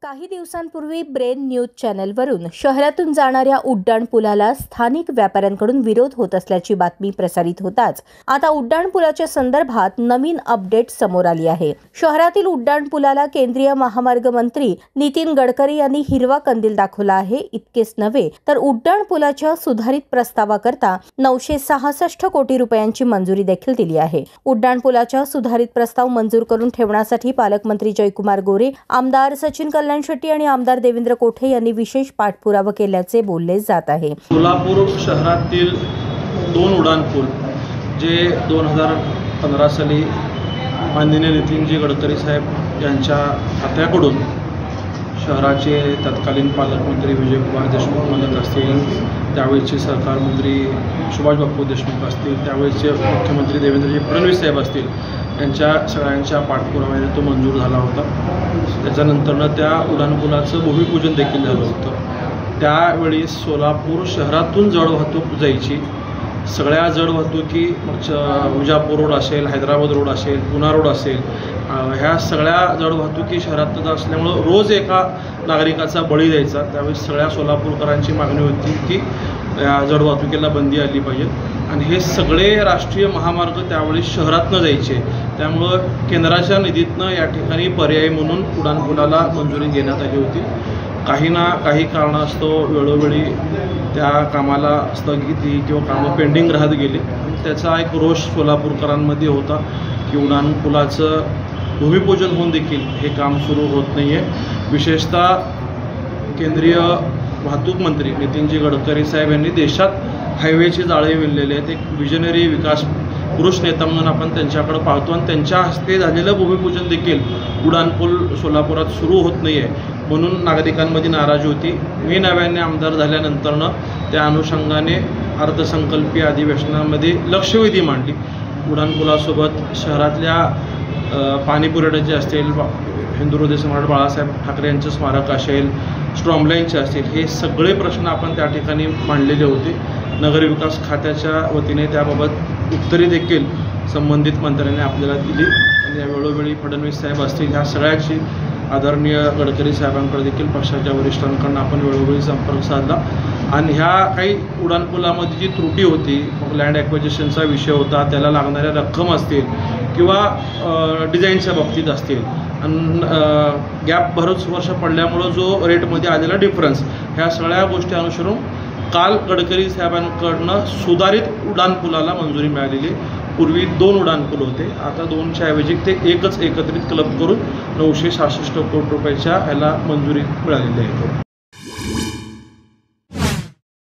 काही दिवसांपूर्वी brain news चॅनलवरून शहरातून जाणाऱ्या उड्डाणपुलाला स्थानिक व्यापाऱ्यांकडून विरोध होत असल्याची बातमी प्रसारित होताच आता उड्डाणपुलाच्या संदर्भात नवीन अपडेट समोर आली आहे। शहरातील उड्डाणपुलाला केंद्रीय महामार्ग मंत्री नितीन गडकरी यांनी हिरवा कंदील दाखवला आहे। इतकेच नव्हे तर उड्डाणपुलाच्या सुधारित प्रस्तावाकरता 966 कोटी रुपयांची मंजुरी देखील दिली आहे। उड्डाणपुलाच्या सुधारित प्रस्ताव मंजूर करून ठेवण्यासाठी पालकमंत्री जयकुमार गोरे, आमदार सचिन कल्याण शेट्टी आणि आमदार देवेंद्र कोठे यांनी विशेष पाठपुरावा केल्याचे बोलले जात आहे। सोलापूर शहरातील 2 उड्डाणपूल जे 2015 साली माननीय नितीनजी गडकरी साहेब यांच्या खात्याकडून शहराचे तत्कालीन पालकमंत्री विजयकुमार देशमुख मदत असतील, त्यावेळेचे सहकार मंत्री सुभाष बापू देशमुख असतील, त्यावेळेचे मुख्यमंत्री देवेंद्रजी फडणवीस साहेब असतील, यांच्या सगळ्यांच्या पाठपुराव्याने तो मंजूर झाला होता। त्याच्यानंतरनं त्या उड्डाणपुलाचं भूमिपूजन देखील झालं होतं। त्यावेळी सोलापूर शहरातून जड वाहतूक जायची, सगळ्या जड वाहतुकी विजापूर रोड असेल, हैदराबाद रोड असेल, पुणा रोड असेल, ह्या सगळ्या जड वाहतुकी शहरात असल्यामुळं रोज एका नागरिकाचा बळी द्यायचा। त्यावेळी सगळ्या सोलापूरकरांची मागणी होती की या जड वाहतुकीला बंदी आली पाहिजे आणि हे सगळे राष्ट्रीय महामार्ग त्यावेळी शहरातनं जायचे। त्यामुळं केंद्राच्या निधीतनं या ठिकाणी पर्यायी म्हणून उड्डाणपुलाला मंजुरी देण्यात आली होती। काही कारणास्तव वेळोवेळी त्या कामाला स्थगिती किंवा कामं पेंडिंग राहत गेली। त्याचा एक रोष सोलापूरकरांमध्ये होता की उड्डाणपुलाचं भूमिपूजन होऊन देखील हे काम सुरू होत नाही आहे। विशेषतः केंद्रीय वाहतूक मंत्री नितीनजी गडकरी साहेब यांनी देशात हायवेची जाळे विणलेले आहेत। एक विजनरी विकास पुरुष नेता म्हणून आपण त्यांच्याकडे पाहतो आणि त्यांच्या हस्ते झालेलं भूमिपूजन देखील उड्डाणपूल सोलापुरात सुरू होत नाही आहे, म्हणून नागरिकांमध्ये नाराजी होती। मी नव्याने आमदार झाल्यानंतरनं त्या अनुषंगाने अर्थसंकल्पीय अधिवेशनामध्ये लक्षवेधी मांडली। उड्डाणपुलासोबत शहरातल्या पाणी पुरवठ्याचे असतील, हिंदू हृदय सम्राट बाळासाहेब ठाकरे यांचं स्मारक असेल, स्ट्रॉमलाईनचे असतील, हे सगळे प्रश्न आपण त्या ठिकाणी मांडलेले होते। नगरविकास खात्याच्या वतीने त्याबाबत उत्तरे देखील संबंधित मंत्र्यांनी आपल्याला दिली आणि या वेळोवेळी फडणवीस साहेब असतील, ह्या सगळ्याची आदरणीय गडकरी साहेबांकडे देखील पक्षाच्या वरिष्ठांकडून आपण वेळोवेळी संपर्क साधला आणि ह्या काही उड्डाणपुलामध्ये जी त्रुटी होती, लँड ॲक्विजिशनचा विषय होता, त्याला लागणाऱ्या रक्कम असतील किंवा डिझाईनच्या बाबतीत असतील आणि गॅप बरंच वर्ष पडल्यामुळं जो रेटमध्ये आलेला डिफरन्स, ह्या सगळ्या गोष्टी अनुसरून काल गडकरी साहेबांकडनं सुधारित उड्डाणपुलाला मंजुरी मिळालेली। पूर्वी 2 उड्डाणपूल होते, आता 2च्या ऐवजी ते एकच एकत्रित क्लब करून 966 कोटी रुपयाच्या ह्याला मंजुरी मिळालेली आहे।